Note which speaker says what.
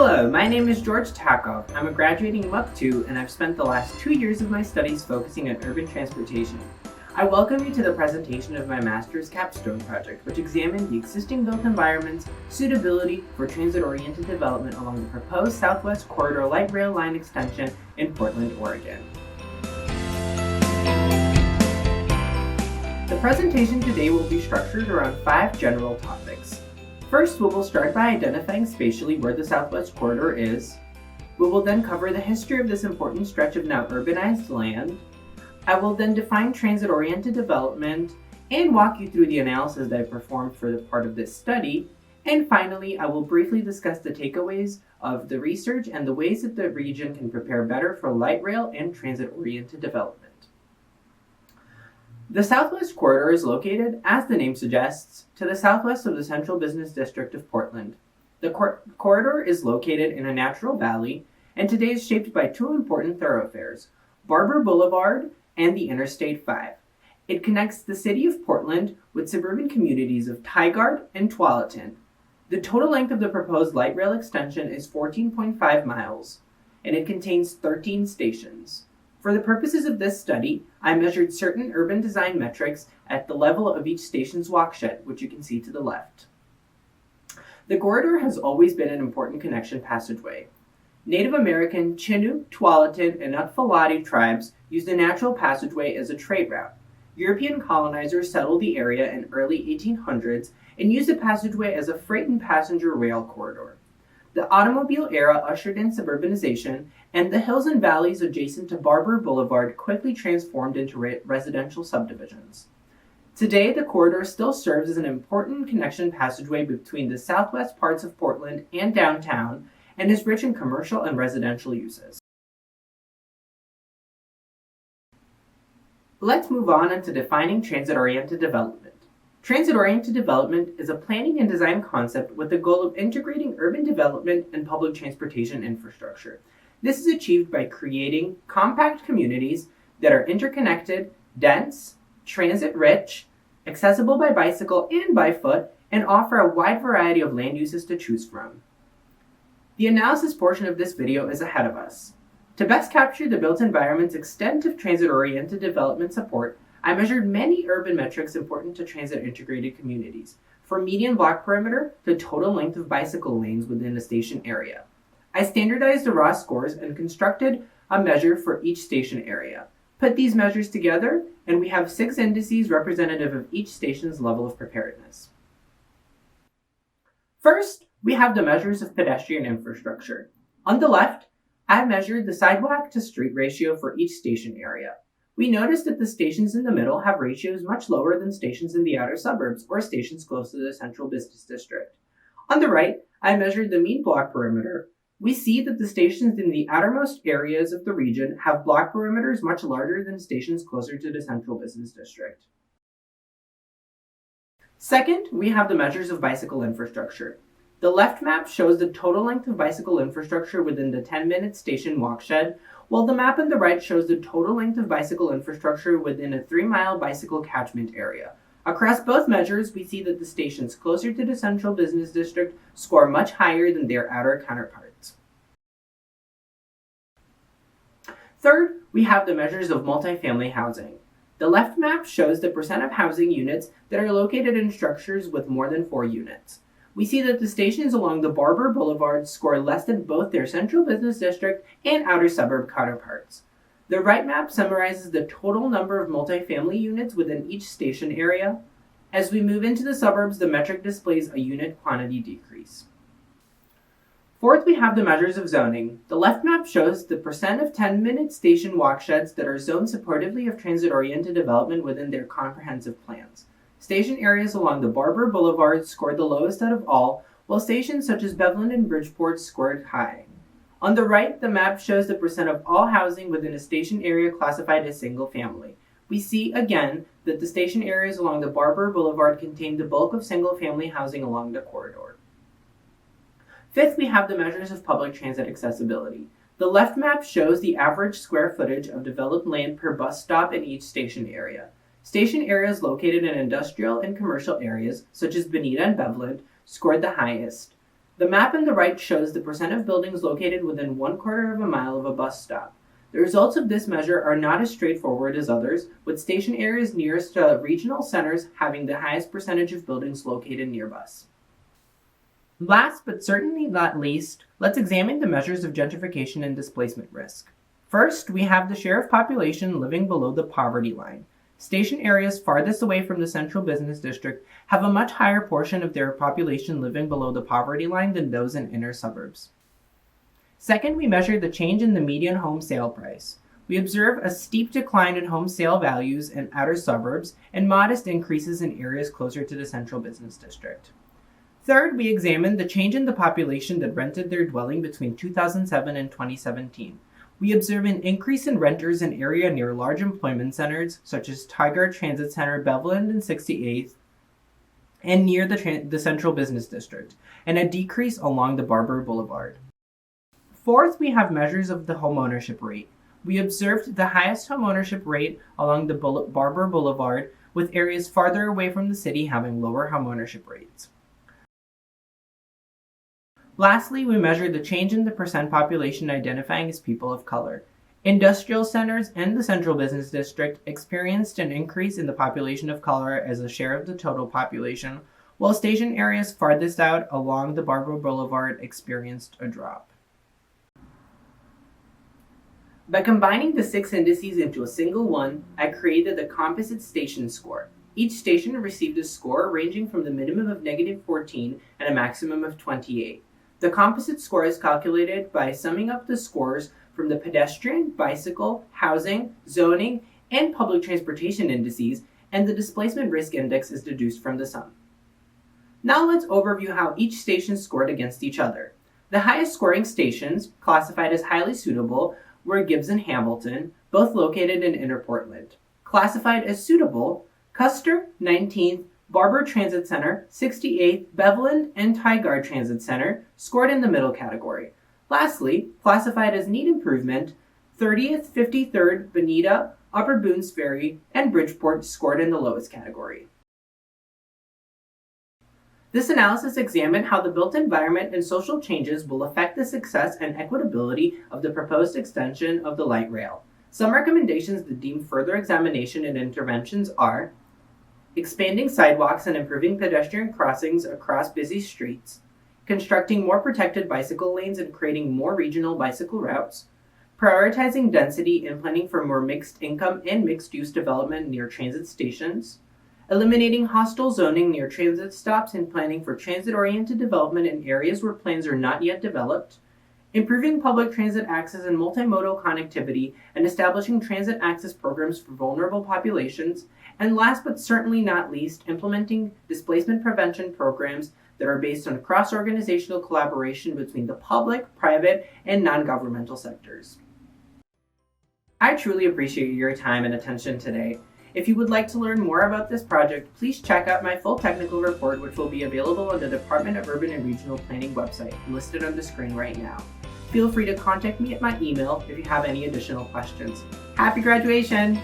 Speaker 1: Hello, my name is George Takov. I'm a graduating MUP 2 and I've spent the last 2 years of my studies focusing on urban transportation. I welcome you to the presentation of my master's capstone project, which examined the existing built environment's suitability for transit-oriented development along the proposed Southwest Corridor light rail line extension in Portland, Oregon. The presentation today will be structured around 5 general topics. First, we will start by identifying spatially where the Southwest Corridor is. We will then cover the history of this important stretch of now urbanized land. I will then define transit-oriented development and walk you through the analysis that I performed for the part of this study. And finally, I will briefly discuss the takeaways of the research and the ways that the region can prepare better for light rail and transit-oriented development. The Southwest Corridor is located, as the name suggests, to the southwest of the Central Business District of Portland. The corridor is located in a natural valley and today is shaped by 2 important thoroughfares, Barber Boulevard and the Interstate 5. It connects the city of Portland with suburban communities of Tigard and Tualatin. The total length of the proposed light rail extension is 14.5 miles, and it contains 13 stations. For the purposes of this study, I measured certain urban design metrics at the level of each station's walkshed, which you can see to the left. The corridor has always been an important connection passageway. Native American Chinook, Tualatin, and Utfalati tribes used the natural passageway as a trade route. European colonizers settled the area in early 1800s and used the passageway as a freight and passenger rail corridor. The automobile era ushered in suburbanization, and the hills and valleys adjacent to Barber Boulevard quickly transformed into residential subdivisions. Today, the corridor still serves as an important connection passageway between the southwest parts of Portland and downtown, and is rich in commercial and residential uses. Let's move on into defining transit-oriented development. Transit-oriented development is a planning and design concept with the goal of integrating urban development and public transportation infrastructure. This is achieved by creating compact communities that are interconnected, dense, transit-rich, accessible by bicycle and by foot, and offer a wide variety of land uses to choose from. The analysis portion of this video is ahead of us. To best capture the built environment's extent of transit-oriented development support, I measured many urban metrics important to transit-integrated communities, from median block perimeter to total length of bicycle lanes within a station area. I standardized the raw scores and constructed a measure for each station area. Put these measures together, and we have 6 indices representative of each station's level of preparedness. First, we have the measures of pedestrian infrastructure. On the left, I measured the sidewalk to street ratio for each station area. We noticed that the stations in the middle have ratios much lower than stations in the outer suburbs or stations close to the Central Business District. On the right, I measured the mean block perimeter. We see that the stations in the outermost areas of the region have block perimeters much larger than stations closer to the Central Business District. Second, we have the measures of bicycle infrastructure. The left map shows the total length of bicycle infrastructure within the 10-minute station walkshed, while the map on the right shows the total length of bicycle infrastructure within a 3-mile bicycle catchment area. Across both measures, we see that the stations closer to the Central Business District score much higher than their outer counterparts. Third, we have the measures of multifamily housing. The left map shows the percent of housing units that are located in structures with more than 4 units. We see that the stations along the Barber Boulevard score less than both their Central Business District and outer suburb counterparts. The right map summarizes the total number of multifamily units within each station area. As we move into the suburbs, the metric displays a unit quantity decrease. Fourth, we have the measures of zoning. The left map shows the percent of 10-minute station walksheds that are zoned supportively of transit-oriented development within their comprehensive plans. Station areas along the Barber Boulevard scored the lowest out of all, while stations such as Beveland and Bridgeport scored high. On the right, the map shows the percent of all housing within a station area classified as single family. We see, again, that the station areas along the Barber Boulevard contain the bulk of single-family housing along the corridor. Fifth, we have the measures of public transit accessibility. The left map shows the average square footage of developed land per bus stop in each station area. Station areas located in industrial and commercial areas, such as Bonita and Beveland, scored the highest. The map on the right shows the percent of buildings located within 1/4 of a mile of a bus stop. The results of this measure are not as straightforward as others, with station areas nearest to regional centers having the highest percentage of buildings located near bus. Last but certainly not least, let's examine the measures of gentrification and displacement risk. First, we have the share of population living below the poverty line. Station areas farthest away from the central business district have a much higher portion of their population living below the poverty line than those in inner suburbs. Second, we measure the change in the median home sale price. We observe a steep decline in home sale values in outer suburbs and modest increases in areas closer to the central business district. Third, we examine the change in the population that rented their dwelling between 2007 and 2017. We observe an increase in renters in area near large employment centers such as Tigard Transit Center, Beveland, and 68th, and near the central business district, and a decrease along the Barber Boulevard. Fourth, we have measures of the homeownership rate. We observed the highest homeownership rate along the Barber Boulevard, with areas farther away from the city having lower homeownership rates. Lastly, we measured the change in the percent population identifying as people of color. Industrial centers and the central business district experienced an increase in the population of color as a share of the total population, while station areas farthest out along the Barber Boulevard experienced a drop. By combining the 6 indices into a single one, I created the composite station score. Each station received a score ranging from the minimum of -14 and a maximum of 28. The composite score is calculated by summing up the scores from the pedestrian, bicycle, housing, zoning, and public transportation indices, and the displacement risk index is deduced from the sum. Now let's overview how each station scored against each other. The highest scoring stations, classified as highly suitable, were Gibbs and Hamilton, both located in Inner Portland. Classified as suitable, Custer, 19th, Barber Transit Center, 68th, Beveland, and Tigard Transit Center scored in the middle category. Lastly, classified as need improvement, 30th, 53rd, Bonita, Upper Boones Ferry, and Bridgeport scored in the lowest category. This analysis examined how the built environment and social changes will affect the success and equitability of the proposed extension of the light rail. Some recommendations that deem further examination and interventions are expanding sidewalks and improving pedestrian crossings across busy streets, constructing more protected bicycle lanes and creating more regional bicycle routes, prioritizing density and planning for more mixed income and mixed use development near transit stations, eliminating hostile zoning near transit stops and planning for transit-oriented development in areas where plans are not yet developed, improving public transit access and multimodal connectivity and establishing transit access programs for vulnerable populations, and last but certainly not least, implementing displacement prevention programs that are based on cross-organizational collaboration between the public, private, and non-governmental sectors. I truly appreciate your time and attention today. If you would like to learn more about this project, please check out my full technical report, which will be available on the Department of Urban and Regional Planning website, listed on the screen right now. Feel free to contact me at my email if you have any additional questions. Happy graduation!